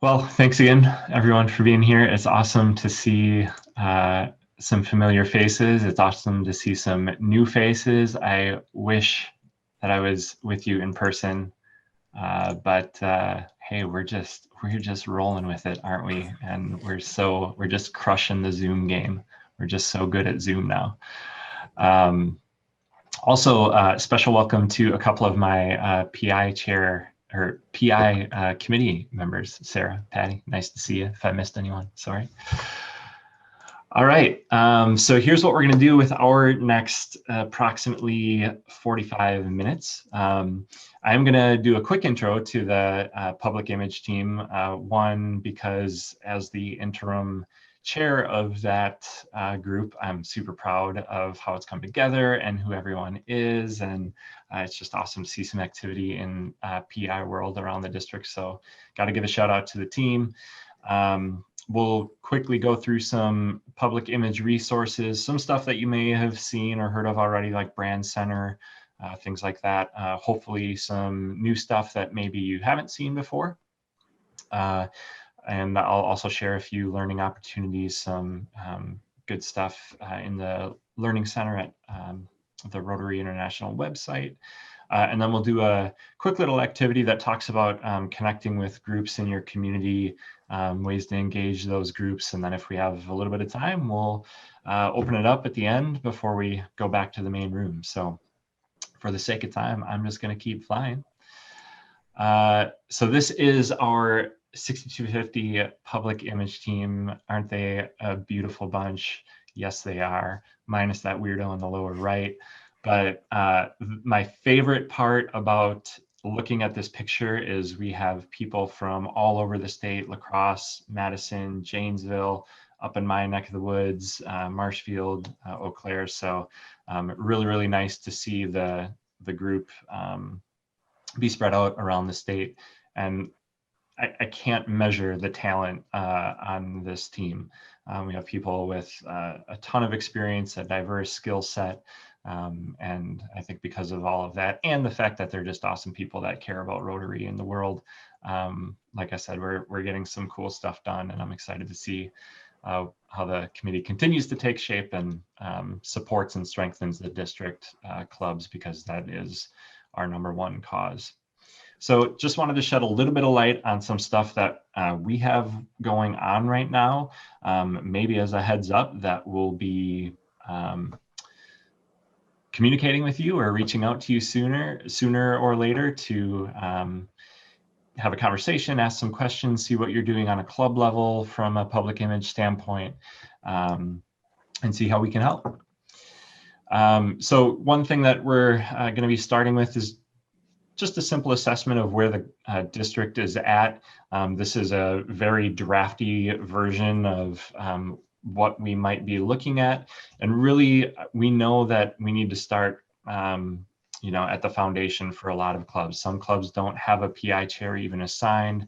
Well, thanks again, everyone, for being here. It's awesome to see some familiar faces. It's awesome to see some new faces. I wish that I was with you in person, but hey, we're just rolling with it, aren't we? And we're just crushing the Zoom game. We're just so good at Zoom now. Also, special welcome to a couple of my PI chair or PI committee members, Sarah, Patty, nice to see you. If I missed anyone, sorry. All right, so here's what we're gonna do with our next approximately 45 minutes. I'm gonna do a quick intro to the public image team. One, because as the interim chair of that group, I'm super proud of how it's come together and who everyone is. And it's just awesome to see some activity in PI world around the district. So got to give a shout out to the team. We'll quickly go through some public image resources, some stuff that you may have seen or heard of already, like Brand Center, things like that. Hopefully some new stuff that maybe you haven't seen before. And I'll also share a few learning opportunities, some good stuff in the Learning Center at the Rotary International website. And then we'll do a quick little activity that talks about connecting with groups in your community, ways to engage those groups. And then if we have a little bit of time, we'll open it up at the end before we go back to the main room. So for the sake of time, I'm just going to keep flying. So this is our 6250 public image team. Aren't they a beautiful bunch? Yes, they are, minus that weirdo in the lower right. But my favorite part about looking at this picture is we have people from all over the state: La Crosse, Madison, Janesville, up in my neck of the woods, Marshfield, Eau Claire. So really, really nice to see the group be spread out around the state. And I can't measure the talent on this team. We have people with a ton of experience, a diverse skill set. And I think because of all of that and the fact that they're just awesome people that care about Rotary in the world, like I said, we're getting some cool stuff done, and I'm excited to see how the committee continues to take shape and supports and strengthens the district clubs, because that is our #1 cause. So just wanted to shed a little bit of light on some stuff that we have going on right now. Maybe as a heads up that we'll be communicating with you or reaching out to you sooner or later to have a conversation, ask some questions, see what you're doing on a club level from a public image standpoint, and see how we can help. So one thing that we're going to be starting with is just a simple assessment of where the district is at. This is a very drafty version of what we might be looking at. And really, we know that we need to start at the foundation for a lot of clubs. Some clubs don't have a PI chair even assigned.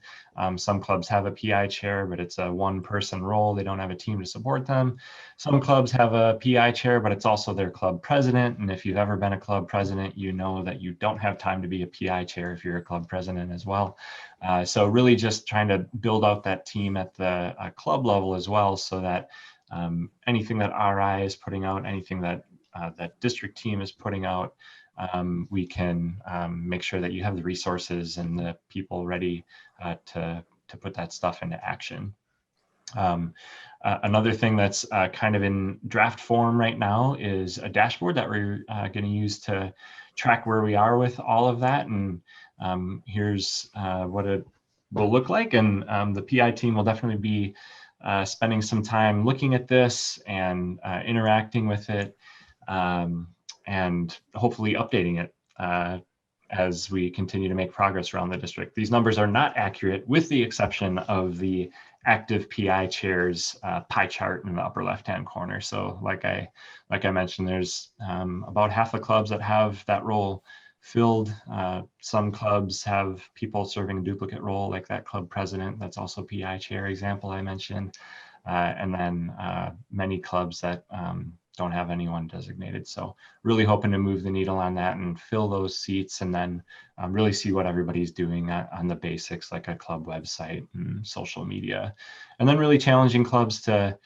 Some clubs have a PI chair, but it's a one-person role. They don't have a team to support them. Some clubs have a PI chair, but it's also their club president. And if you've ever been a club president, you know that you don't have time to be a PI chair if you're a club president as well. So really just trying to build out that team at the club level as well, so that anything that RI is putting out, anything that that district team is putting out, we can make sure that you have the resources and the people ready to put that stuff into action. Another thing that's kind of in draft form right now is a dashboard that we're going to use to track where we are with all of that. And here's what it will look like. And the PI team will definitely be spending some time looking at this and interacting with it, and hopefully updating it as we continue to make progress around the district. These numbers are not accurate, with the exception of the active PI chairs pie chart in the upper left-hand corner. So like I mentioned, there's about half the clubs that have that role filled. Some clubs have people serving a duplicate role, like that club president, that's also PI chair example I mentioned. And then many clubs that don't have anyone designated. So really hoping to move the needle on that and fill those seats, and then really see what everybody's doing on the basics, like a club website and social media, and then really challenging clubs to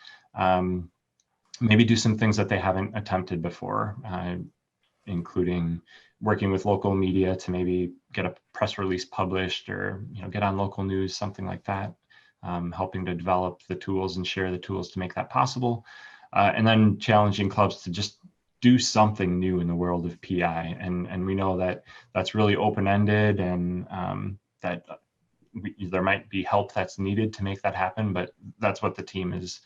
maybe do some things that they haven't attempted before, including working with local media to maybe get a press release published, or get on local news, something like that. Helping to develop the tools and share the tools to make that possible, and then challenging clubs to just do something new in the world of PI. And we know that that's really open-ended, and that there might be help that's needed to make that happen, but that's what the team is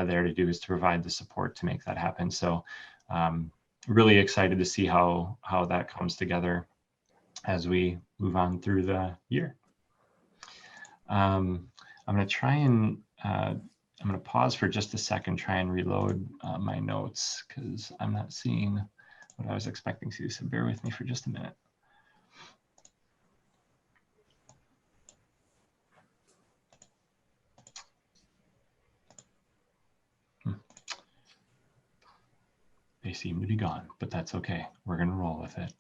there to do, is to provide the support to make that happen. So really excited to see how that comes together as we move on through the year. I'm going to try and I'm going to pause for just a second, try and reload my notes, because I'm not seeing what I was expecting to, so bear with me for just a minute. They seem to be gone, but that's okay. We're going to roll with it.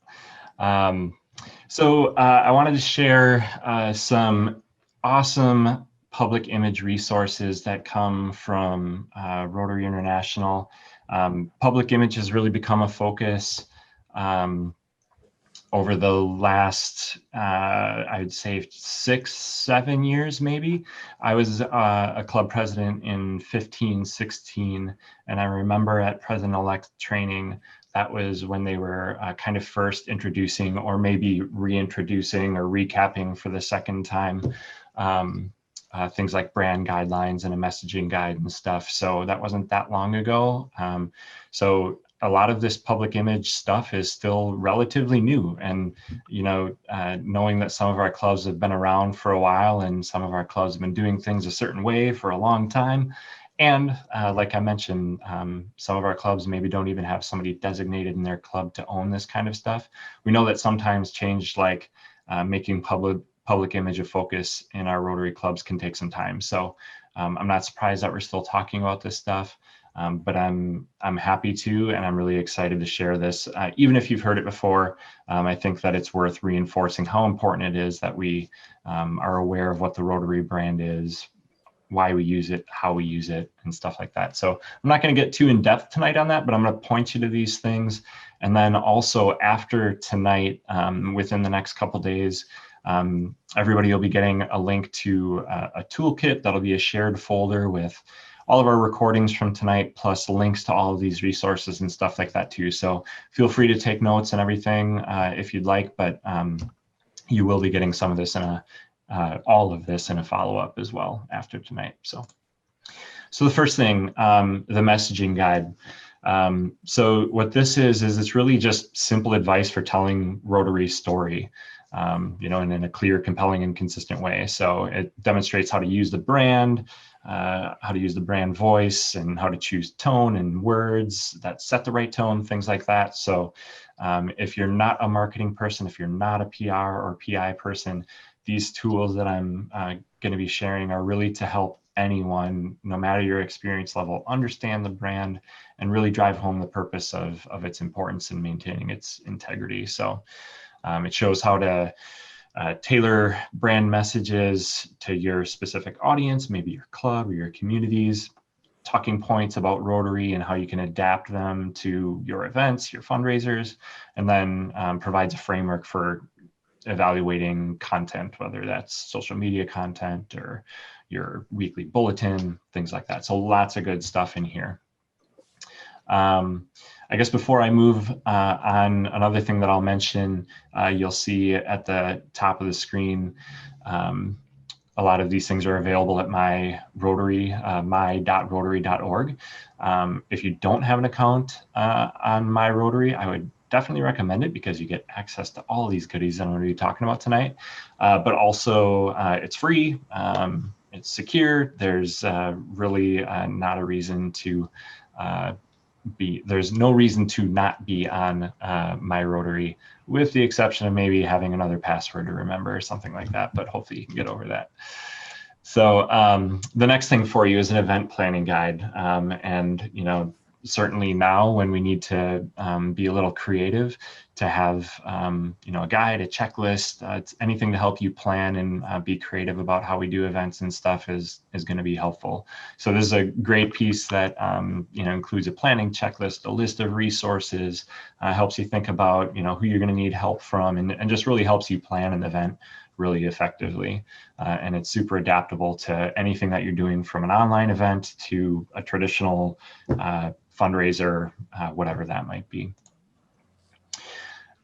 So I wanted to share some awesome public image resources that come from Rotary International. Public image has really become a focus over the last, I'd say 6-7 years, maybe. I was a club president in 15-16, and I remember at president-elect training, that was when they were kind of first introducing, or maybe reintroducing or recapping for the second time, things like brand guidelines and a messaging guide and stuff. So that wasn't that long ago. So a lot of this public image stuff is still relatively new. And, knowing that some of our clubs have been around for a while, and some of our clubs have been doing things a certain way for a long time. And like I mentioned, some of our clubs maybe don't even have somebody designated in their club to own this kind of stuff. We know that sometimes change, like making public image a focus in our Rotary clubs, can take some time. So I'm not surprised that we're still talking about this stuff. But I'm happy to, and I'm really excited to share this. Even if you've heard it before, I think that it's worth reinforcing how important it is that we are aware of what the Rotary brand is, why we use it, how we use it, and stuff like that. So I'm not going to get too in depth tonight on that, but I'm going to point you to these things. And then also after tonight, within the next couple days, everybody will be getting a link to a toolkit that'll be a shared folder with all of our recordings from tonight, plus links to all of these resources and stuff like that too. So feel free to take notes and everything if you'd like, but you will be getting some of this in all of this in a follow-up as well after tonight. So the first thing, the messaging guide. So what this is it's really just simple advice for telling Rotary's story, and in a clear, compelling, and consistent way. So it demonstrates how to use the brand, how to use the brand voice, and how to choose tone and words that set the right tone, things like that. So if you're not a marketing person, if you're not a PR or PI person, these tools that I'm going to be sharing are really to help anyone, no matter your experience level, understand the brand and really drive home the purpose of its importance in maintaining its integrity. So it shows how to tailor brand messages to your specific audience, maybe your club or your communities, talking points about Rotary and how you can adapt them to your events, your fundraisers, and then provides a framework for evaluating content, whether that's social media content or your weekly bulletin, things like that. So lots of good stuff in here. I guess before I move on, another thing that I'll mention, you'll see at the top of the screen, a lot of these things are available at my Rotary, my.rotary.org. If you don't have an account on my Rotary, I would definitely recommend it, because you get access to all of these goodies that I'm going to be talking about tonight. But also it's free, it's secure. There's really not a reason to there's no reason to not be on my Rotary, with the exception of maybe having another password to remember or something like that, but hopefully you can get over that. So the next thing for you is an event planning guide. And certainly now when we need to be a little creative, to have a guide, a checklist, it's anything to help you plan and be creative about how we do events and stuff is going to be helpful. So this is a great piece that includes a planning checklist, a list of resources, helps you think about who you're going to need help from, and just really helps you plan an event really effectively. And it's super adaptable to anything that you're doing, from an online event to a traditional fundraiser, whatever that might be.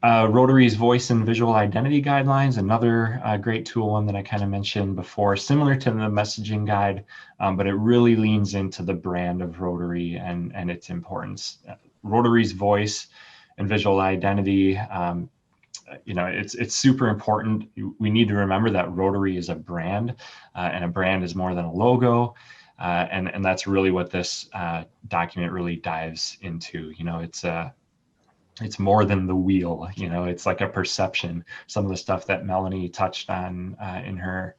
Rotary's Voice and Visual Identity Guidelines, another great tool, one that I kind of mentioned before, similar to the messaging guide, but it really leans into the brand of Rotary and its importance. Rotary's Voice and Visual Identity, it's super important. We need to remember that Rotary is a brand, and a brand is more than a logo. And that's really what this document really dives into. It's more than the wheel, it's like a perception. Some of the stuff that Melanie touched on in her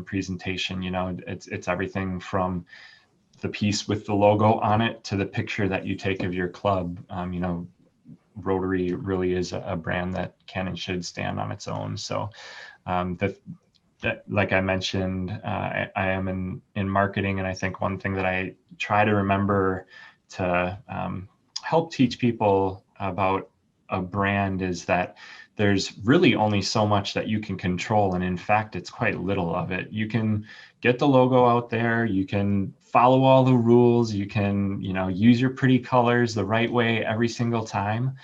presentation, it's everything from the piece with the logo on it to the picture that you take of your club. Rotary really is a brand that can and should stand on its own. So like I mentioned, I am in marketing, and I think one thing that I try to remember to help teach people about a brand is that there's really only so much that you can control, and in fact it's quite little of it. You can get the logo out there, you can follow all the rules, you can use your pretty colors the right way every single time,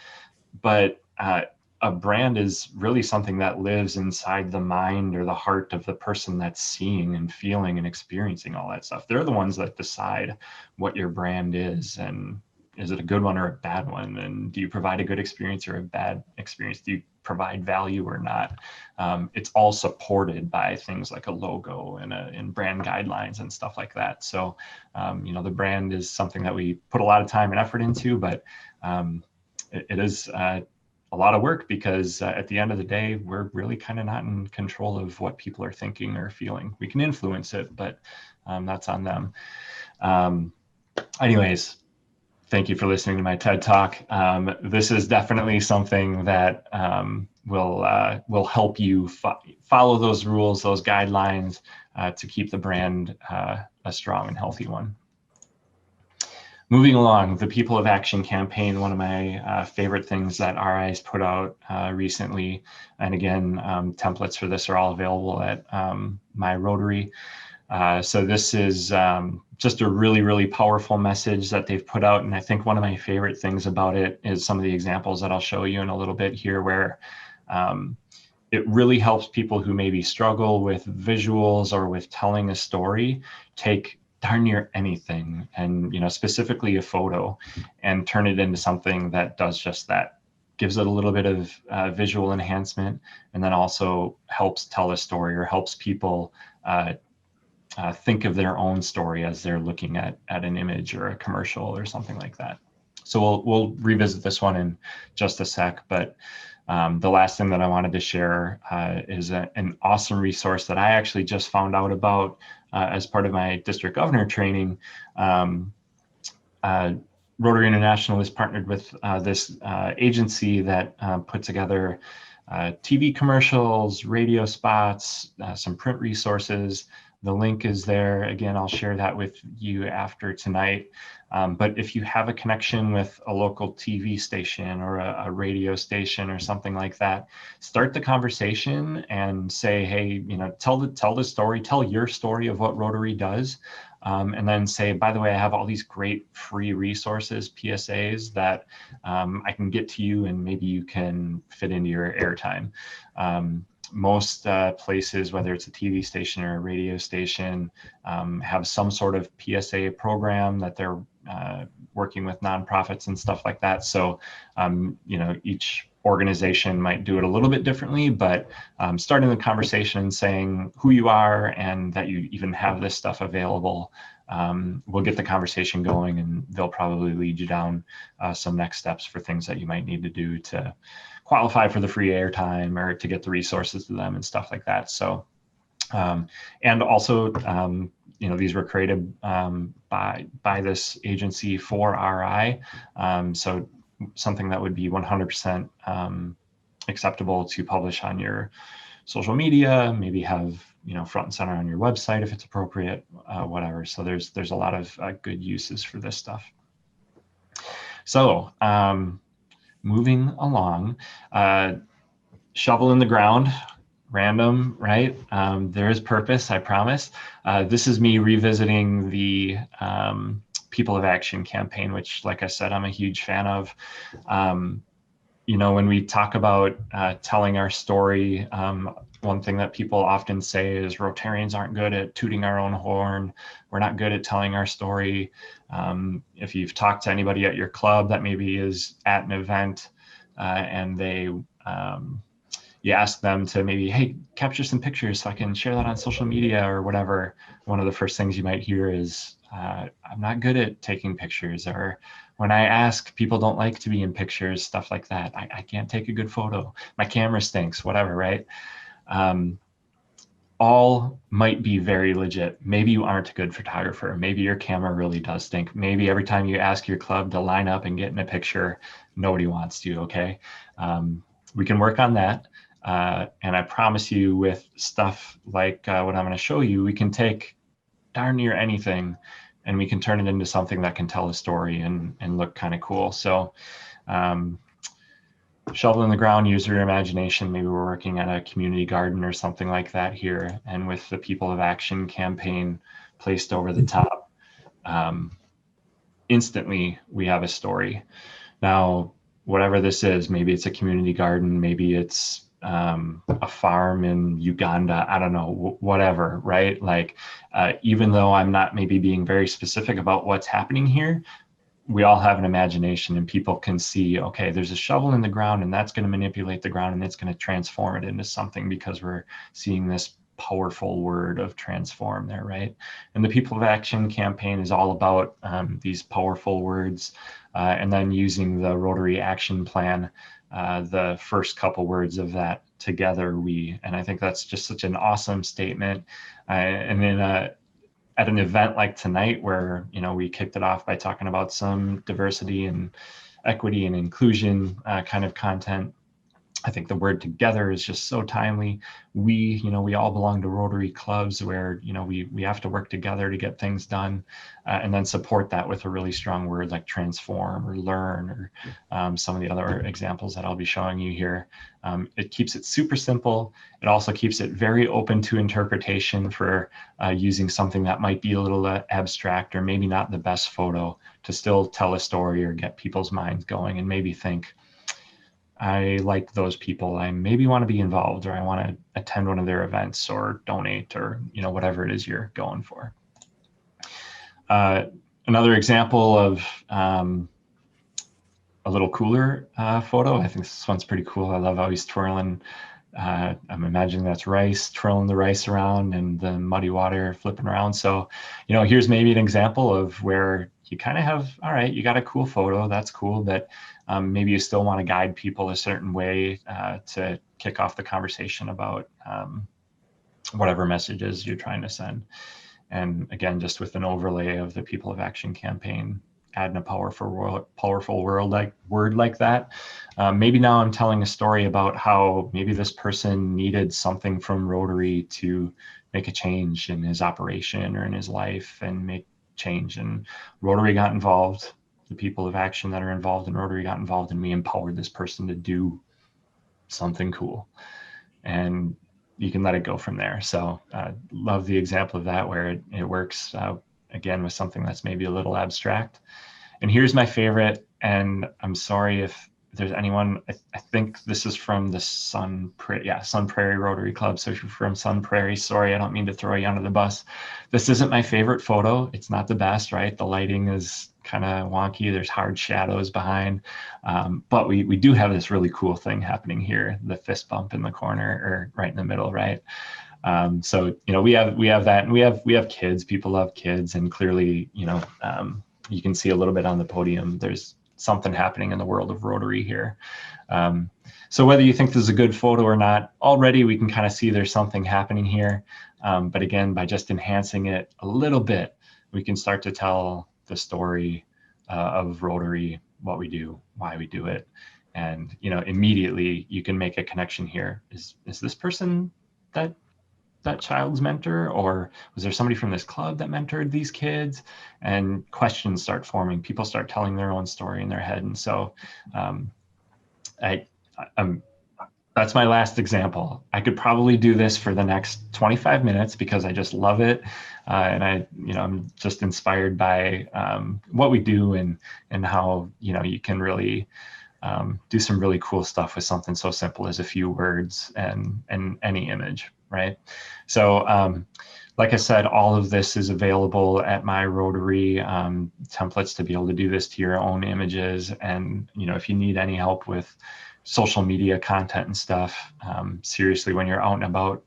but a brand is really something that lives inside the mind or the heart of the person that's seeing and feeling and experiencing all that stuff. They're the ones that decide what your brand is, and is it a good one or a bad one? And do you provide a good experience or a bad experience? Do you provide value or not? It's all supported by things like a logo and brand guidelines and stuff like that. So, the brand is something that we put a lot of time and effort into, but it is a lot of work, because at the end of the day, we're really kind of not in control of what people are thinking or feeling. We can influence it, but that's on them. Anyways, thank you for listening to my TED Talk. This is definitely something that will help you follow those rules, those guidelines, to keep the brand a strong and healthy one. Moving along, the People of Action campaign, one of my favorite things that RI's put out recently. And again, templates for this are all available at my Rotary. So this is just a really, really powerful message that they've put out. And I think one of my favorite things about it is some of the examples that I'll show you in a little bit here, where it really helps people who maybe struggle with visuals or with telling a story take darn near anything, and specifically a photo, and turn it into something that does just that. Gives it a little bit of visual enhancement, and then also helps tell a story, or helps people think of their own story as they're looking at an image or a commercial or something like that. So we'll revisit this one in just a sec, but the last thing that I wanted to share is an awesome resource that I actually just found out about as part of my district governor training. Rotary International is partnered with this agency that put together TV commercials, radio spots, some print resources. The link is there. Again, I'll share that with you after tonight. But if you have a connection with a local TV station or a radio station or something like that, start the conversation and say, hey, tell the story, tell your story of what Rotary does. And then say, by the way, I have all these great free resources, PSAs, that I can get to you, and maybe you can fit into your airtime. Most places, whether it's a TV station or a radio station, have some sort of PSA program that they're working with nonprofits and stuff like that. So, each organization might do it a little bit differently, but starting the conversation and saying who you are and that you even have this stuff available will get the conversation going, and they'll probably lead you down some next steps for things that you might need to do to qualify for the free airtime or to get the resources to them and stuff like that. So, and also, these were created by this agency for RI. So something that would be 100% acceptable to publish on your social media, maybe have front and center on your website if it's appropriate, whatever. So there's a lot of good uses for this stuff. So moving along, shovel in the ground, random, right? There is purpose, I promise. This is me revisiting the People of Action campaign, which, like I said, I'm a huge fan of. When we talk about telling our story, one thing that people often say is Rotarians aren't good at tooting our own horn. We're not good at telling our story. If you've talked to anybody at your club that maybe is at an event and you ask them to maybe, hey, capture some pictures so I can share that on social media or whatever, one of the first things you might hear is, I'm not good at taking pictures, or when I ask, people don't like to be in pictures, stuff like that. I can't take a good photo. My camera stinks, whatever, right? All might be very legit. Maybe you aren't a good photographer. Maybe your camera really does stink. Maybe every time you ask your club to line up and get in a picture, nobody wants to, okay? We can work on that. And I promise you, with stuff like what I'm going to show you, we can take darn near anything and we can turn it into something that can tell a story and look kind of cool. So shovel in the ground, use your imagination. Maybe we're working at a community garden or something like that here. And with the People of Action campaign placed over the top, instantly we have a story. Now, whatever this is, maybe it's a community garden, maybe it's a farm in Uganda, I don't know, whatever, right? Like, even though I'm not maybe being very specific about what's happening here, we all have an imagination and people can see, okay, there's a shovel in the ground and that's going to manipulate the ground and it's going to transform it into something because we're seeing this powerful word of transform there, right? And the People of Action campaign is all about these powerful words and then using the Rotary action plan, the first couple words of that together, and I think that's just such an awesome statement. And then at an event like tonight where, we kicked it off by talking about some diversity and equity and inclusion kind of content, I think the word together is just so timely. We all belong to Rotary clubs where, we have to work together to get things done and then support that with a really strong word like transform or learn or some of the other examples that I'll be showing you here. It keeps it super simple. It also keeps it very open to interpretation for using something that might be a little abstract or maybe not the best photo to still tell a story or get people's minds going and maybe think, I like those people. I maybe want to be involved, or I want to attend one of their events or donate, or whatever it is you're going for. Another example of a little cooler photo. I think this one's pretty cool. I love how he's twirling. I'm imagining that's rice, twirling the rice around and the muddy water flipping around. So, here's maybe an example of where you kind of have, all right, you got a cool photo, that's cool, but maybe you still want to guide people a certain way to kick off the conversation about whatever messages you're trying to send. And again, just with an overlay of the People of Action campaign, adding a powerful word like that. Maybe now I'm telling a story about how maybe this person needed something from Rotary to make a change in his operation or in his life and make change. And Rotary got involved. The People of Action that are involved in Rotary got involved, and we empowered this person to do something cool. And you can let it go from there. So love the example of that where it works again with something that's maybe a little abstract. And here's my favorite, and I'm sorry if there's anyone, I think this is from the Sun Prairie Rotary Club. So if you're from Sun Prairie, sorry, I don't mean to throw you under the bus. This isn't my favorite photo. It's not the best, right? The lighting is kind of wonky. There's hard shadows behind, but we do have this really cool thing happening here, the fist bump in the corner or right in the middle, right? So, we have that, and we have kids, people love kids, and clearly, you can see a little bit on the podium, there's something happening in the world of Rotary here. So whether you think this is a good photo or not, already we can kind of see there's something happening here. But again, by just enhancing it a little bit, we can start to tell the story of Rotary, what we do, why we do it. And, you know, immediately you can make a connection here. Is this person that child's mentor, or was there somebody from this club that mentored these kids? And questions start forming. People start telling their own story in their head. And so that's my last example. I could probably do this for the next 25 minutes because I just love it. And I'm just inspired by what we do and how, you can really do some really cool stuff with something so simple as a few words and any image, right? So like I said, all of this is available at my Rotary templates to be able to do this to your own images. And, if you need any help with social media content and stuff, seriously, when you're out and about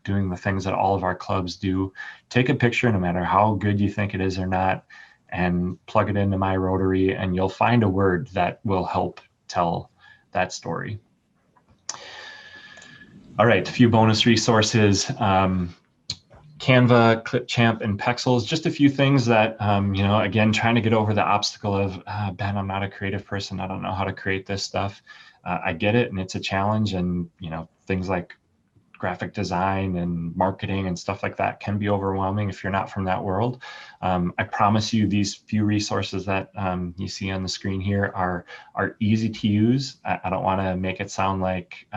doing the things that all of our clubs do, take a picture, no matter how good you think it is or not, and plug it into my Rotary, and you'll find a word that will help tell that story. All right, a few bonus resources. Canva, Clipchamp, and Pexels, just a few things that, again, trying to get over the obstacle of, Ben, I'm not a creative person. I don't know how to create this stuff. I get it, and it's a challenge, and, things like graphic design and marketing and stuff like that can be overwhelming if you're not from that world. I promise you these few resources that you see on the screen here are easy to use. I don't want to make it sound like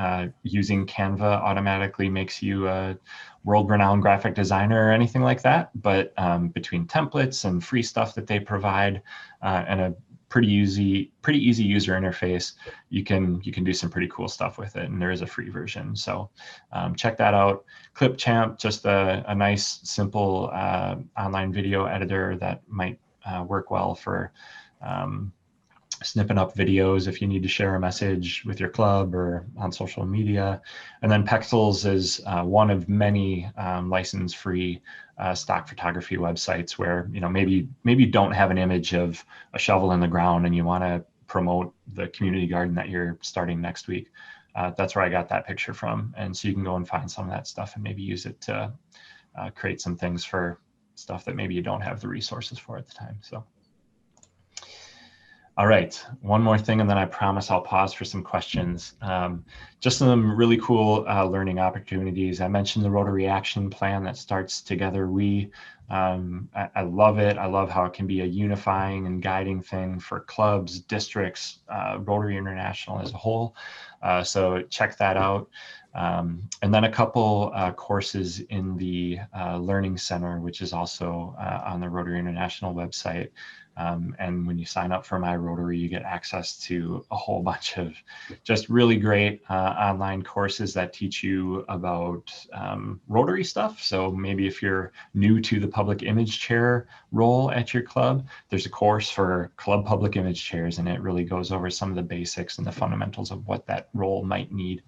using Canva automatically makes you a world-renowned graphic designer or anything like that, but between templates and free stuff that they provide and a pretty easy user interface, you can do some pretty cool stuff with it, and there is a free version. So check that out. Clipchamp, just a nice, simple online video editor that might work well for snipping up videos if you need to share a message with your club or on social media. And then Pexels is one of many license-free stock photography websites where, maybe you don't have an image of a shovel in the ground and you want to promote the community garden that you're starting next week. That's where I got that picture from. And so you can go and find some of that stuff and maybe use it to create some things for stuff that maybe you don't have the resources for at the time. So. All right, one more thing, and then I promise I'll pause for some questions. Just some really cool learning opportunities. I mentioned the Rotary Action Plan that starts Together We. I love it. I love how it can be a unifying and guiding thing for clubs, districts, Rotary International as a whole. So check that out. And then a couple courses in the Learning Center, which is also on the Rotary International website. And when you sign up for my Rotary, you get access to a whole bunch of just really great online courses that teach you about Rotary stuff. So maybe if you're new to the public image chair role at your club, there's a course for club public image chairs, and it really goes over some of the basics and the fundamentals of what that role might need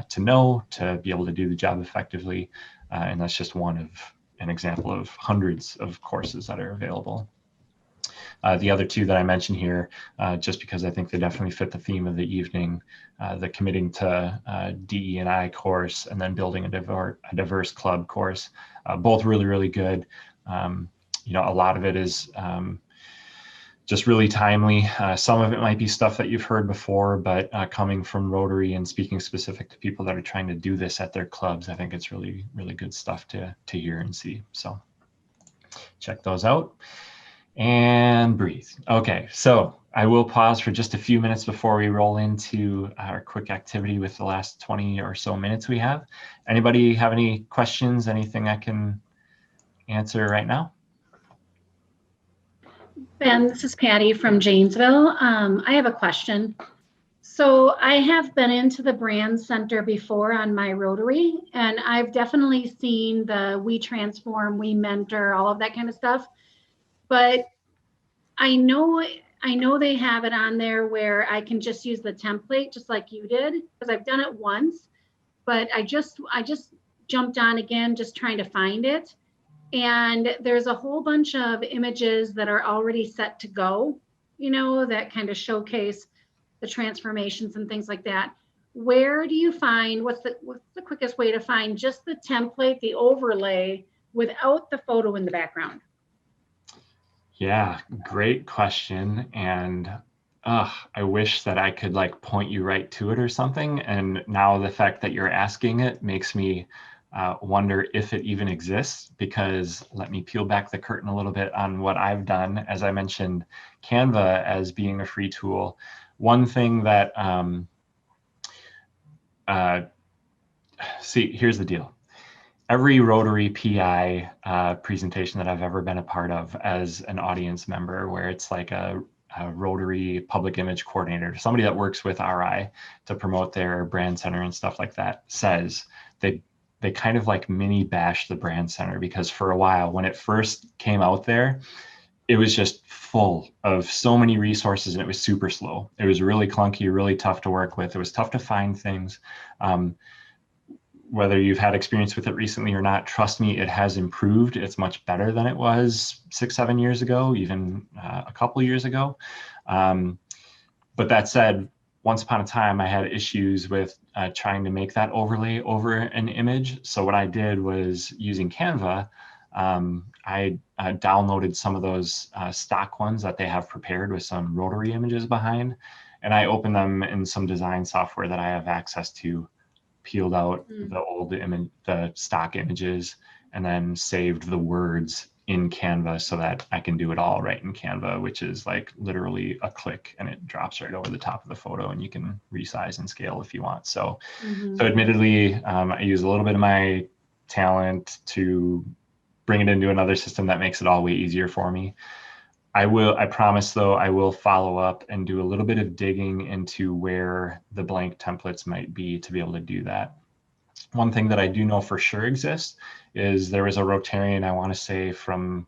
to know to be able to do the job effectively. And that's just an example of hundreds of courses that are available. The other two that I mentioned here, just because I think they definitely fit the theme of the evening, the Committing to DE&I course, and then Building a Diverse Club course, both really, really good. A lot of it is just really timely. Some of it might be stuff that you've heard before, but coming from Rotary and speaking specific to people that are trying to do this at their clubs, I think it's really, really good stuff to hear and see. So check those out. And breathe. Okay, so I will pause for just a few minutes before we roll into our quick activity with the last 20 or so minutes we have. Anybody have any questions, anything I can answer right now? Ben, this is Patty from Janesville. I have a question. So I have been into the brand center before on my Rotary, and I've definitely seen the We Transform, We Mentor, all of that kind of stuff. But I know they have it on there where I can just use the template just like you did, because I've done it once, but I just jumped on again, just trying to find it. And there's a whole bunch of images that are already set to go, that kind of showcase the transformations and things like that. where do you find, what's the quickest way to find just the template, the overlay without the photo in the background? Yeah, great question. And I wish that I could like point you right to it or something. And now the fact that you're asking it makes me wonder if it even exists, because let me peel back the curtain a little bit on what I've done. As I mentioned, Canva as being a free tool. One thing that, see, here's the deal. Every Rotary PI presentation that I've ever been a part of as an audience member, where it's like a Rotary public image coordinator, somebody that works with RI to promote their brand center and stuff like that, says they kind of like mini bash the brand center, because for a while when it first came out there, it was just full of so many resources and it was super slow. It was really clunky, really tough to work with. It was tough to find things. Whether you've had experience with it recently or not, trust me, it has improved. It's much better than it was 6-7 years ago, even a couple years ago. But that said, once upon a time, I had issues with trying to make that overlay over an image. So what I did was, using Canva, I downloaded some of those stock ones that they have prepared with some Rotary images behind, and I opened them in some design software that I have access to, peeled out the old image, the stock images, and then saved the words in Canva so that I can do it all right in Canva, which is like literally a click and it drops right over the top of the photo, and you can resize and scale if you want. So, so admittedly, I use a little bit of my talent to bring it into another system that makes it all way easier for me. I promise though, I will follow up and do a little bit of digging into where the blank templates might be to be able to do that. One thing that I do know for sure exists is there was a Rotarian, I want to say from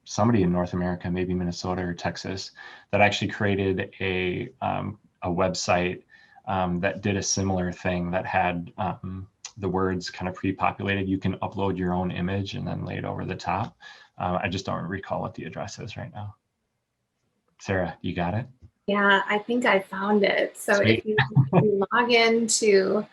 somebody in North America, maybe Minnesota or Texas, that actually created a website that did a similar thing, that had the words kind of pre-populated. You can upload your own image and then lay it over the top. I just don't recall what the address is right now. Sarah, you got it? Yeah, I think I found it. So Sweet. if you log into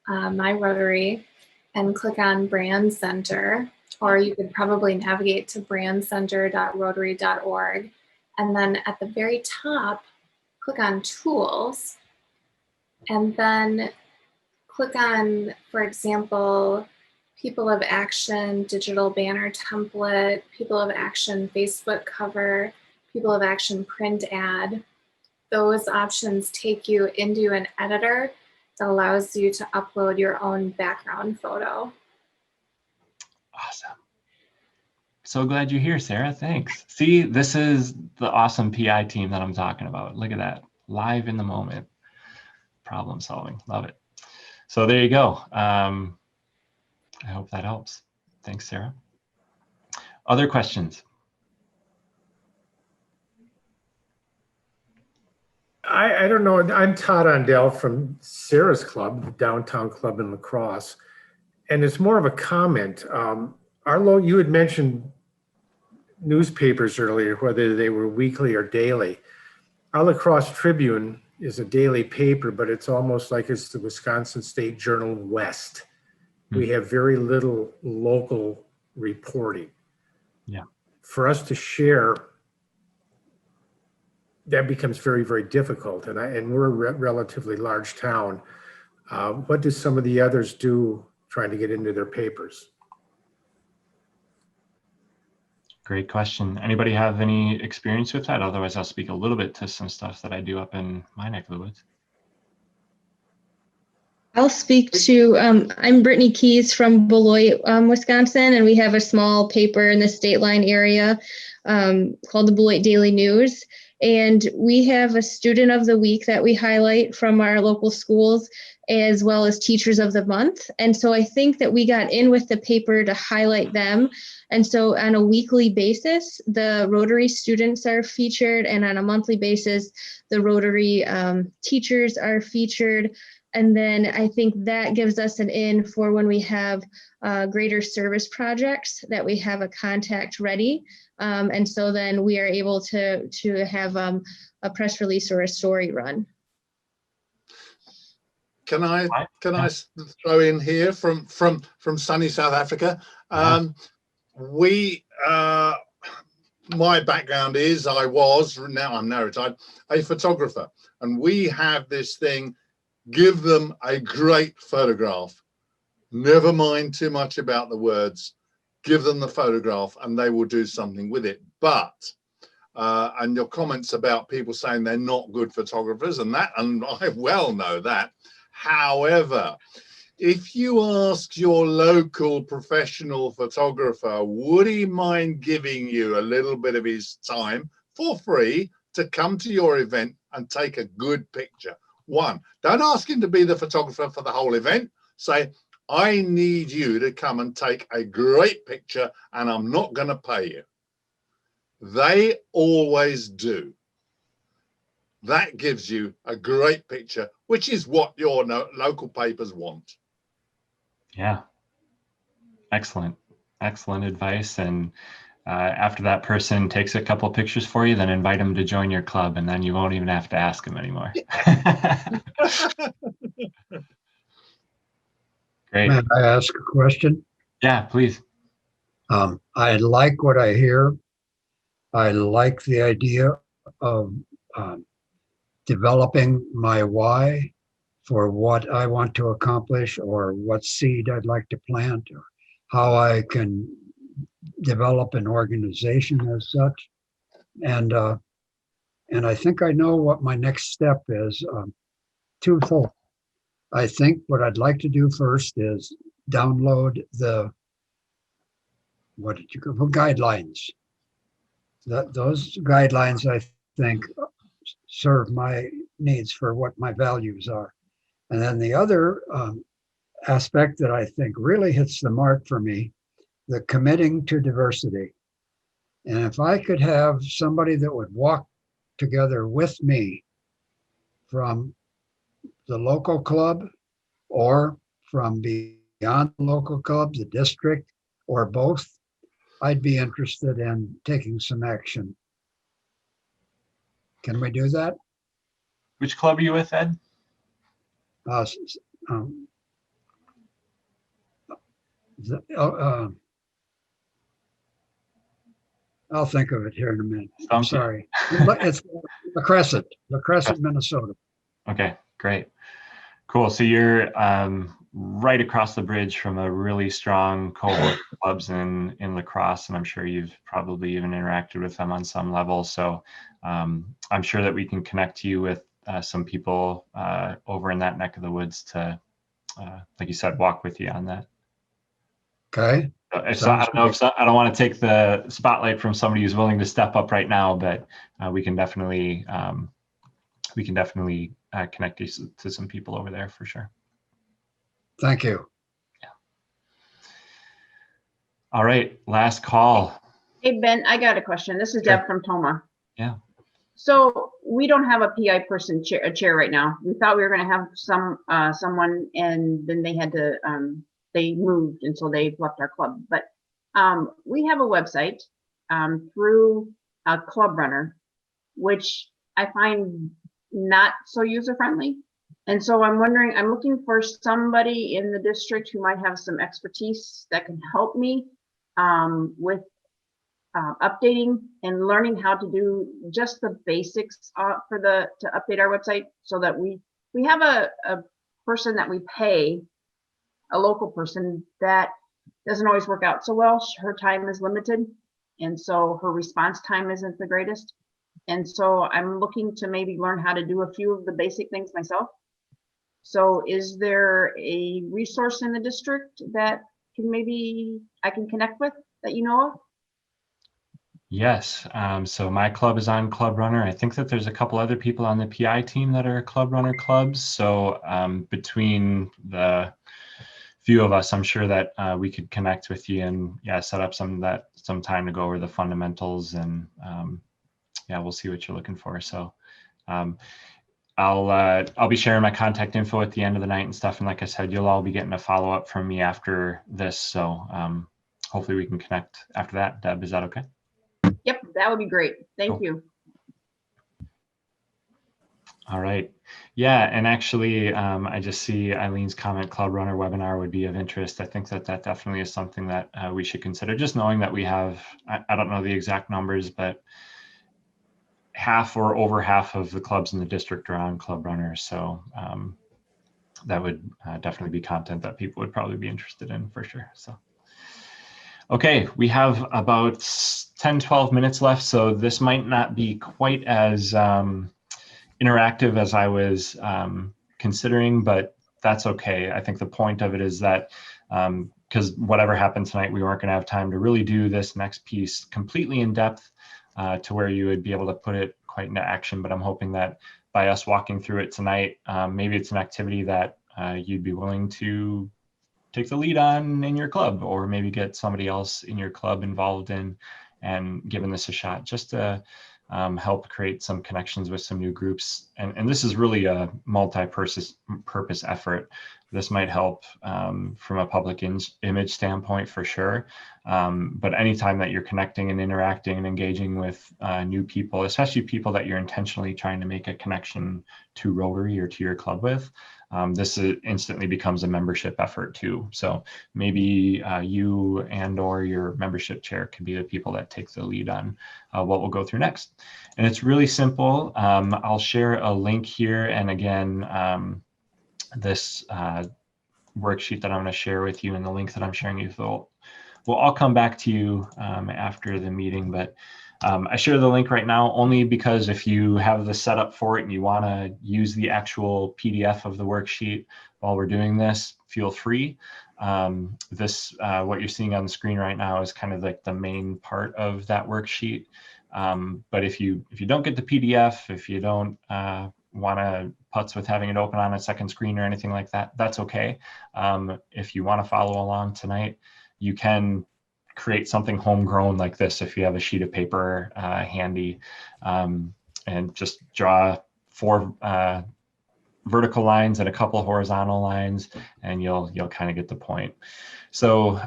my Rotary and click on Brand Center, or you could probably navigate to brandcenter.rotary.org, and then at the very top, click on Tools, and then click on, for example, People of Action Digital Banner Template, People of Action Facebook Cover, People of Action Print Ad. Those options take you into an editor that allows you to upload your own background photo. Awesome. So glad you're here, Sarah. Thanks. See, this is the awesome PI team that I'm talking about. Look at that. Live in the moment. Problem solving. Love it. So there you go. I hope that helps. Thanks, Sarah. Other questions? I don't know. I'm Todd Ondell from Sarah's club, the downtown club in La Crosse. And it's more of a comment. Arlo, you had mentioned newspapers earlier, whether they were weekly or daily. Our La Crosse Tribune is a daily paper, but it's almost like it's the Wisconsin State Journal West. We have very little local reporting. Yeah. For us to share, that becomes very, very difficult. And we're a relatively large town. What do some of the others do trying to get into their papers? Great question. Anybody have any experience with that? Otherwise, I'll speak a little bit to some stuff that I do up in my neck of the woods. I'll speak to, I'm Brittany Keys from Beloit, Wisconsin, and we have a small paper in the state line area called the Beloit Daily News. And we have a student of the week that we highlight from our local schools, as well as teachers of the month. And so I think that we got in with the paper to highlight them. And so on a weekly basis, the Rotary students are featured, and on a monthly basis, the Rotary teachers are featured. And then I think that gives us an in for when we have greater service projects, that we have a contact ready. And so then we are able to have a press release or a story run. can I throw in here from sunny South Africa? My background is now I'm now retired, a photographer, and we have this thing: give them a great photograph. Never mind too much about the words. Give them the photograph, and they will do something with it. But and your comments about people saying they're not good photographers, and I well know that. However, if you ask your local professional photographer, would he mind giving you a little bit of his time for free to come to your event and take a good picture? One, don't ask him to be the photographer for the whole event. Say, I need you to come and take a great picture, and I'm not going to pay you. They always do. That gives you a great picture, which is what your local papers want. Yeah. Excellent. Excellent advice. And after that person takes a couple pictures for you, then invite them to join your club, and then you won't even have to ask them anymore. Great. May I ask a question? Yeah, please. I like what I hear. I like the idea of developing my why for what I want to accomplish, or what seed I'd like to plant, or how I can develop an organization as such. And I think I know what my next step is. Twofold. I think what I'd like to do first is download the guidelines. Those guidelines, I think, serve my needs for what my values are. And then the other aspect that I think really hits the mark for me, the committing to diversity. And if I could have somebody that would walk together with me from the local club, or from beyond the local club, the district, or both, I'd be interested in taking some action. Can we do that? Which club are you with, Ed? I'll think of it here in a minute. I'm Stumped you. sorry. It's La Crescent, Minnesota. Okay, great. Cool. So you're right across the bridge from a really strong cohort of clubs in lacrosse, and I'm sure you've probably even interacted with them on some level. So I'm sure that we can connect you with some people over in that neck of the woods to, like you said, walk with you on that. Okay. So I don't know if I don't want to take the spotlight from somebody who's willing to step up right now, but we can definitely connect you to some people over there for sure. Thank you. Yeah. All right, last call. Hey, Ben, I got a question. This is Deb from Toma. Yeah. So we don't have a PI person chair right now. We thought we were going to have someone, and then they had to, they moved, and so they've left our club. But we have a website through a club runner, which I find not so user-friendly. And so I'm wondering, I'm looking for somebody in the district who might have some expertise that can help me with updating and learning how to do just the basics to update our website, so that we have a person that we pay, a local person, that doesn't always work out so well. Her time is limited, and so her response time isn't the greatest. And so I'm looking to maybe learn how to do a few of the basic things myself. So is there a resource in the district that maybe I can connect with that you know of? Yes. So my club is on Club Runner. I think that there's a couple other people on the PI team that are Club Runner clubs. So between the few of us, I'm sure that we could connect with you and set up some time to go over the fundamentals, and we'll see what you're looking for. So I'll be sharing my contact info at the end of the night and stuff. And like I said, you'll all be getting a follow-up from me after this. So hopefully we can connect after that. Deb, is that okay? Yep, that would be great. Thank you. All right. Yeah, and actually, I just see Eileen's comment, Club Runner webinar would be of interest. I think that that definitely is something that we should consider, just knowing that we have, I don't know the exact numbers, but half or over half of the clubs in the district are on Club Runner. So that would definitely be content that people would probably be interested in for sure. So. Okay, we have about 10, 12 minutes left, so this might not be quite as interactive as I was considering, but that's okay. I think the point of it is that because whatever happened tonight, we weren't going to have time to really do this next piece completely in depth to where you would be able to put it quite into action, but I'm hoping that by us walking through it tonight, maybe it's an activity that you'd be willing to take the lead on in your club, or maybe get somebody else in your club involved in and giving this a shot, just to help create some connections with some new groups. And this is really a multi-purpose effort. This might help from a public image standpoint for sure. But anytime that you're connecting and interacting and engaging with new people, especially people that you're intentionally trying to make a connection to Rotary or to your club with, this instantly becomes a membership effort too. So maybe you and or your membership chair could be the people that take the lead on what we'll go through next. And it's really simple. I'll share a link here. And again, this worksheet that I'm going to share with you and the link that I'm sharing with you will all come back to you after the meeting. But I share the link right now only because if you have the setup for it and you want to use the actual PDF of the worksheet while we're doing this, feel free. What you're seeing on the screen right now is kind of like the main part of that worksheet. But if you don't get the PDF, if you don't want to putz with having it open on a second screen or anything like that, that's okay. If you want to follow along tonight, you can create something homegrown like this if you have a sheet of paper handy, and just draw 4 vertical lines and a couple horizontal lines, and you'll kind of get the point. So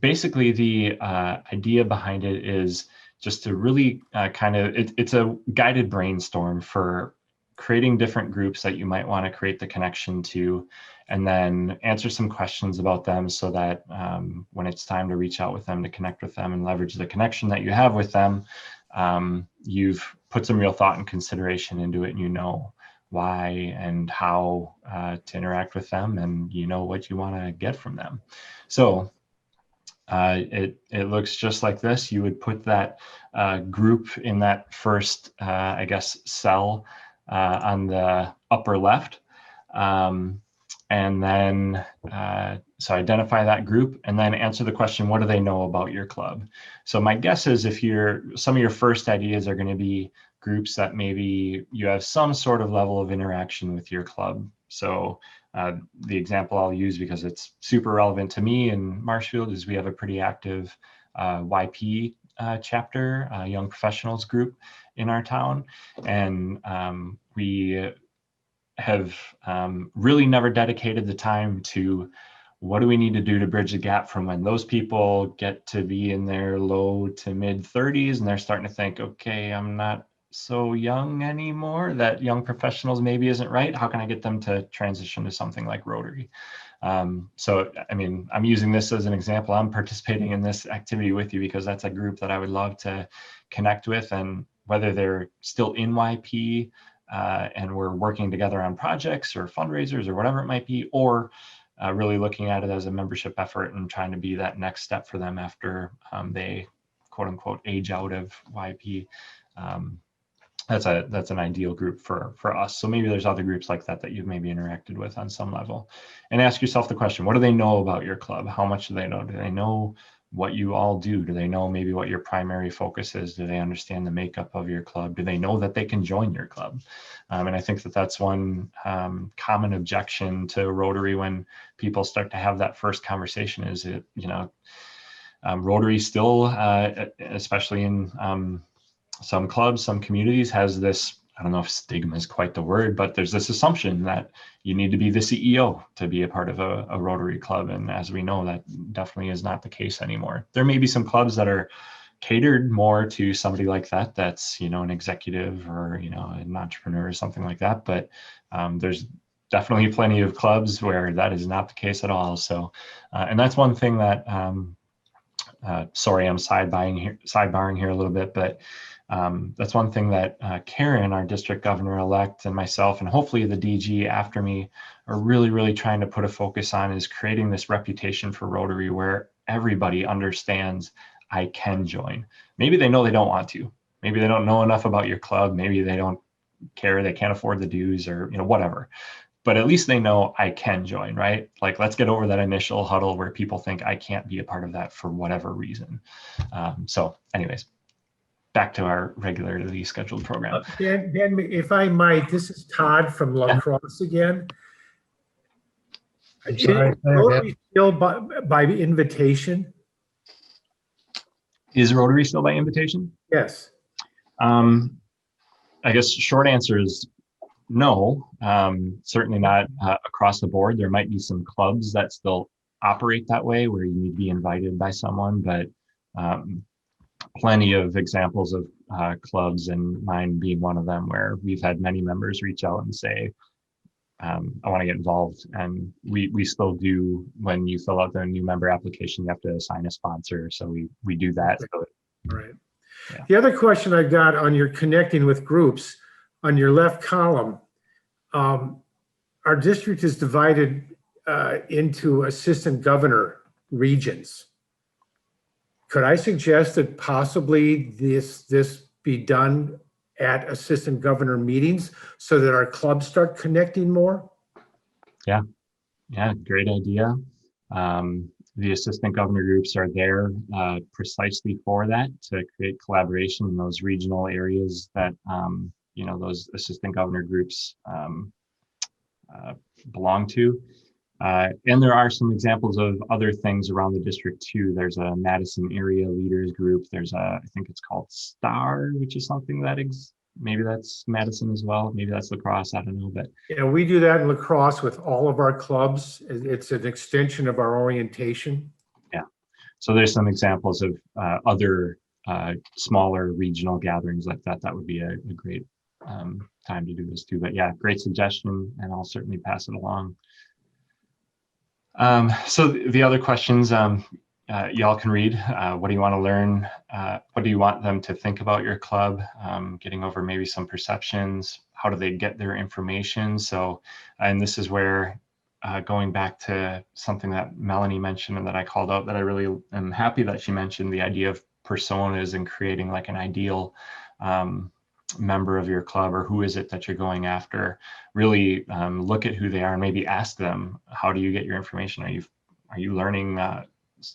basically the idea behind it is just to really it's a guided brainstorm for creating different groups that you might want to create the connection to, and then answer some questions about them so that when it's time to reach out with them, to connect with them and leverage the connection that you have with them, you've put some real thought and consideration into it, and you know why and how to interact with them, and you know what you want to get from them. So it looks just like this. You would put that group in that first, I guess, cell on the upper left. And then, so identify that group and then answer the question, what do they know about your club? So my guess is some of your first ideas are going to be groups that maybe you have some sort of level of interaction with your club. So the example I'll use, because it's super relevant to me in Marshfield, is we have a pretty active YP chapter, young professionals group in our town. And we have really never dedicated the time to what do we need to do to bridge the gap from when those people get to be in their low to mid 30s and they're starting to think, okay, I'm not so young anymore, that young professionals maybe isn't right. How can I get them to transition to something like Rotary? So, I mean, I'm using this as an example. I'm participating in this activity with you because that's a group that I would love to connect with, and whether they're still in YP and we're working together on projects or fundraisers or whatever it might be, or really looking at it as a membership effort and trying to be that next step for them after they quote unquote age out of YP. That's an ideal group for us. So maybe there's other groups like that you've maybe interacted with on some level, and ask yourself the question, what do they know about your club? How much do they know? Do they know what you all do? Do they know maybe what your primary focus is? Do they understand the makeup of your club? Do they know that they can join your club? And I think that that's one common objection to Rotary when people start to have that first conversation is it, Rotary still, especially in some clubs, some communities, has this, I don't know if stigma is quite the word, but there's this assumption that you need to be the CEO to be a part of a Rotary club. And as we know, that definitely is not the case anymore. There may be some clubs that are catered more to somebody like that, that's, an executive or, an entrepreneur or something like that. But there's definitely plenty of clubs where that is not the case at all. So, and that's one thing that, sorry, I'm sidebarring here a little bit, but that's one thing that Karen, our district governor-elect, and myself, and hopefully the DG after me, are really, really trying to put a focus on, is creating this reputation for Rotary where everybody understands I can join. Maybe they know they don't want to. Maybe they don't know enough about your club. Maybe they don't care. They can't afford the dues or, whatever. But at least they know I can join, right? Like, let's get over that initial huddle where people think I can't be a part of that for whatever reason. So anyways, back to our regularly scheduled program. Dan, if I might, this is Todd from La Crosse again. I'm sorry. Is Rotary still by invitation? Is Rotary still by invitation? Yes. I guess short answer is no, certainly not across the board. There might be some clubs that still operate that way where you need to be invited by someone, but plenty of examples of clubs, and mine being one of them, where we've had many members reach out and say, I want to get involved. And we still do. When you fill out the new member application, you have to assign a sponsor. So we do that. All right. Yeah. The other question I got on your connecting with groups, on your left column, our district is divided into assistant governor regions. Could I suggest that possibly this be done at assistant governor meetings so that our clubs start connecting more? Yeah, great idea. The assistant governor groups are there precisely for that, to create collaboration in those regional areas that those assistant governor groups belong to. And there are some examples of other things around the district too. There's a Madison area leaders group. There's I think it's called STAR, which is something that maybe that's Madison as well. Maybe that's La Crosse, I don't know. But yeah, we do that in La Crosse with all of our clubs. It's an extension of our orientation. Yeah, so there's some examples of other smaller regional gatherings like that. That would be a great time to do this too. But yeah, great suggestion, and I'll certainly pass it along. So the other questions y'all can read. What do you want to learn? What do you want them to think about your club? Getting over maybe some perceptions. How do they get their information? So, and this is where going back to something that Melanie mentioned and that I called out, that I really am happy that she mentioned, the idea of personas and creating like an ideal member of your club, or who is it that you're going after. Really look at who they are and maybe ask them, how do you get your information? Are you learning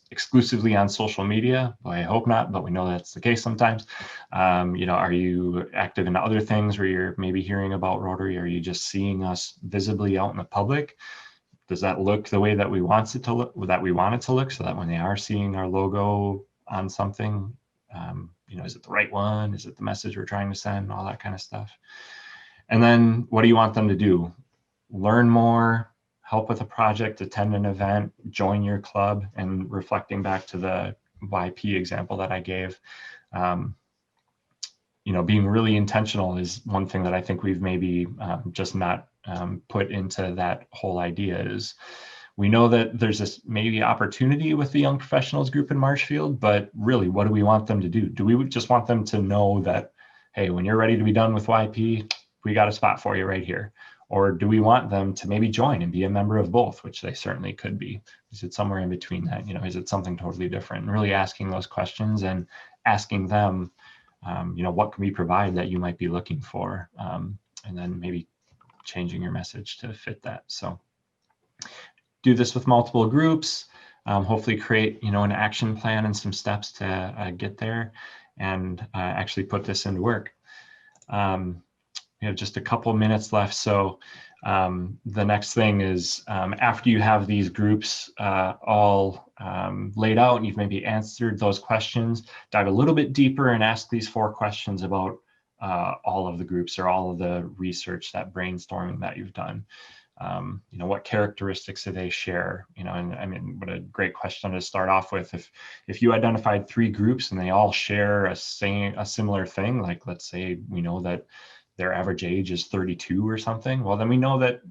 exclusively on social media? Well, I hope not, but we know that's the case sometimes. Are you active in other things where you're maybe hearing about Rotary? Are you just seeing us visibly out in the public? Does that look the way that we want it to look, so that when they are seeing our logo on something, is it the right one? Is it the message we're trying to send? All that kind of stuff. And then what do you want them to do? Learn more, help with a project, attend an event, join your club. And reflecting back to the YP example that I gave, being really intentional is one thing that I think we've maybe just not put into that whole idea. Is we know that there's this maybe opportunity with the young professionals group in Marshfield, but really, what do we want them to do? Do we just want them to know that, hey, when you're ready to be done with YP, we got a spot for you right here? Or do we want them to maybe join and be a member of both, which they certainly could be? Is it somewhere in between that? Is it something totally different? And really asking those questions and asking them, what can we provide that you might be looking for? And then maybe changing your message to fit that. So do this with multiple groups, hopefully create, an action plan and some steps to get there, and actually put this into work. We have just a couple minutes left. So the next thing is, after you have these groups all laid out and you've maybe answered those questions, dive a little bit deeper and ask these 4 questions about all of the groups or all of the research, that brainstorming that you've done. You know, what characteristics do they share? You know, and I mean, what a great question to start off with. If you identified 3 groups and they all share a similar thing, like let's say we know that their average age is 32 or something, well, then we know that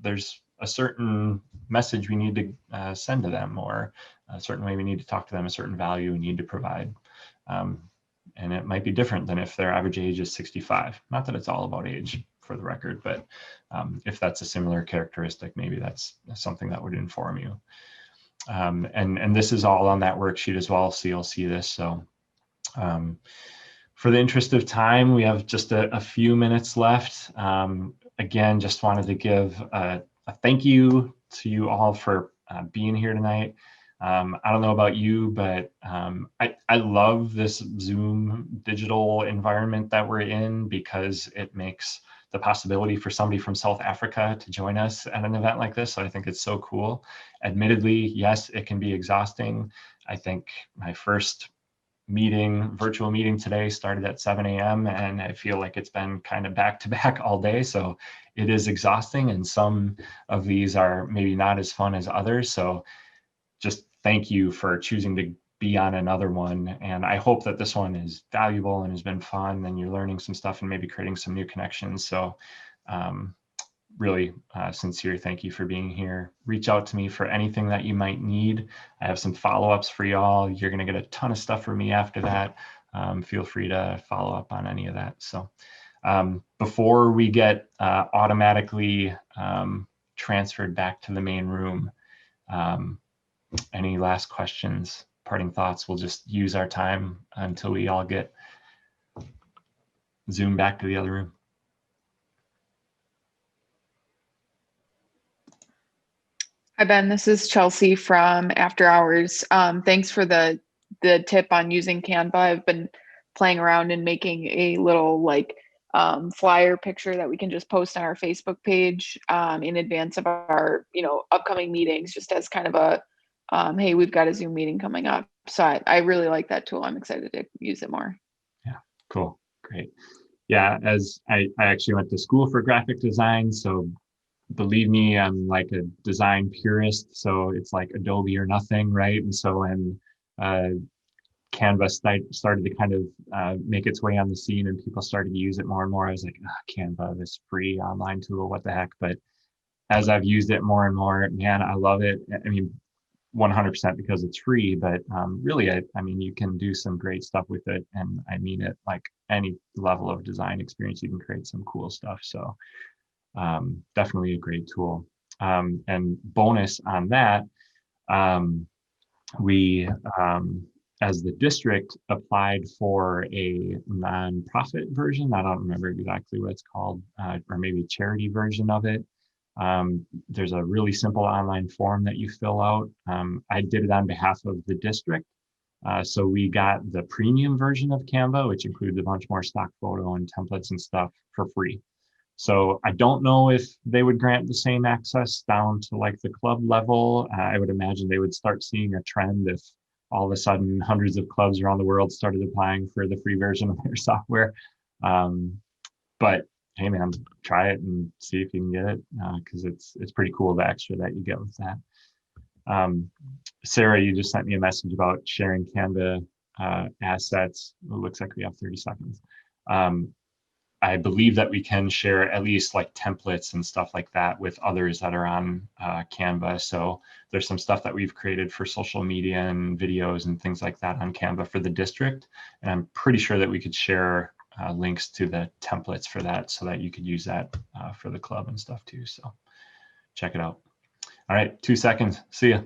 there's a certain message we need to send to them, or a certain way we need to talk to them, a certain value we need to provide. And it might be different than if their average age is 65. Not that it's all about age, for the record, but if that's a similar characteristic, maybe that's something that would inform you. And this is all on that worksheet as well, so you'll see this. So for the interest of time, we have just a few minutes left. Again, just wanted to give a thank you to you all for being here tonight. I don't know about you, but I love this Zoom digital environment that we're in, because it makes the possibility for somebody from South Africa to join us at an event like this. So I think it's so cool. Admittedly, yes, it can be exhausting. I think my first virtual meeting today started at 7 a.m. and I feel like it's been kind of back to back all day. So it is exhausting, and some of these are maybe not as fun as others. So just thank you for choosing to be on another one. And I hope that this one is valuable and has been fun, and you're learning some stuff and maybe creating some new connections. So really sincere thank you for being here. Reach out to me for anything that you might need. I have some follow-ups for y'all. You're going to get a ton of stuff from me after that. Feel free to follow up on any of that. So before we get automatically transferred back to the main room, any last questions, parting thoughts? We'll just use our time until we all get Zoom back to the other room. Hi, Ben. This is Chelsea from After Hours. Thanks for the tip on using Canva. I've been playing around and making a little flyer picture that we can just post on our Facebook page in advance of our upcoming meetings, just as kind of a hey, we've got a Zoom meeting coming up. So I really like that tool. I'm excited to use it more. Yeah, cool, great. Yeah, as I actually went to school for graphic design, so believe me, I'm like a design purist. So it's like Adobe or nothing, right? And so when Canva started to kind of make its way on the scene and people started to use it more and more, I was like, Canva, this free online tool, what the heck? But as I've used it more and more, man, I love it. I mean, 100% because it's free, but really, I mean, you can do some great stuff with it. And I mean it, like any level of design experience, you can create some cool stuff. So definitely a great tool. And bonus on that, we, as the district, applied for a nonprofit version. I don't remember exactly what it's called, or maybe charity version of it. There's a really simple online form that you fill out. I did it on behalf of the district. So we got the premium version of Canva, which includes a bunch more stock photo and templates and stuff for free. So I don't know if they would grant the same access down to like the club level. I would imagine they would start seeing a trend if all of a sudden hundreds of clubs around the world started applying for the free version of their software. But hey man, try it and see if you can get it, because it's pretty cool, the extra that you get with that. Sarah, you just sent me a message about sharing Canva assets. It looks like we have 30 seconds. I believe that we can share at least like templates and stuff like that with others that are on Canva. So there's some stuff that we've created for social media and videos and things like that on Canva for the district. And I'm pretty sure that we could share links to the templates for that so that you could use that for the club and stuff too. So check it out. All right, 2 seconds. See ya.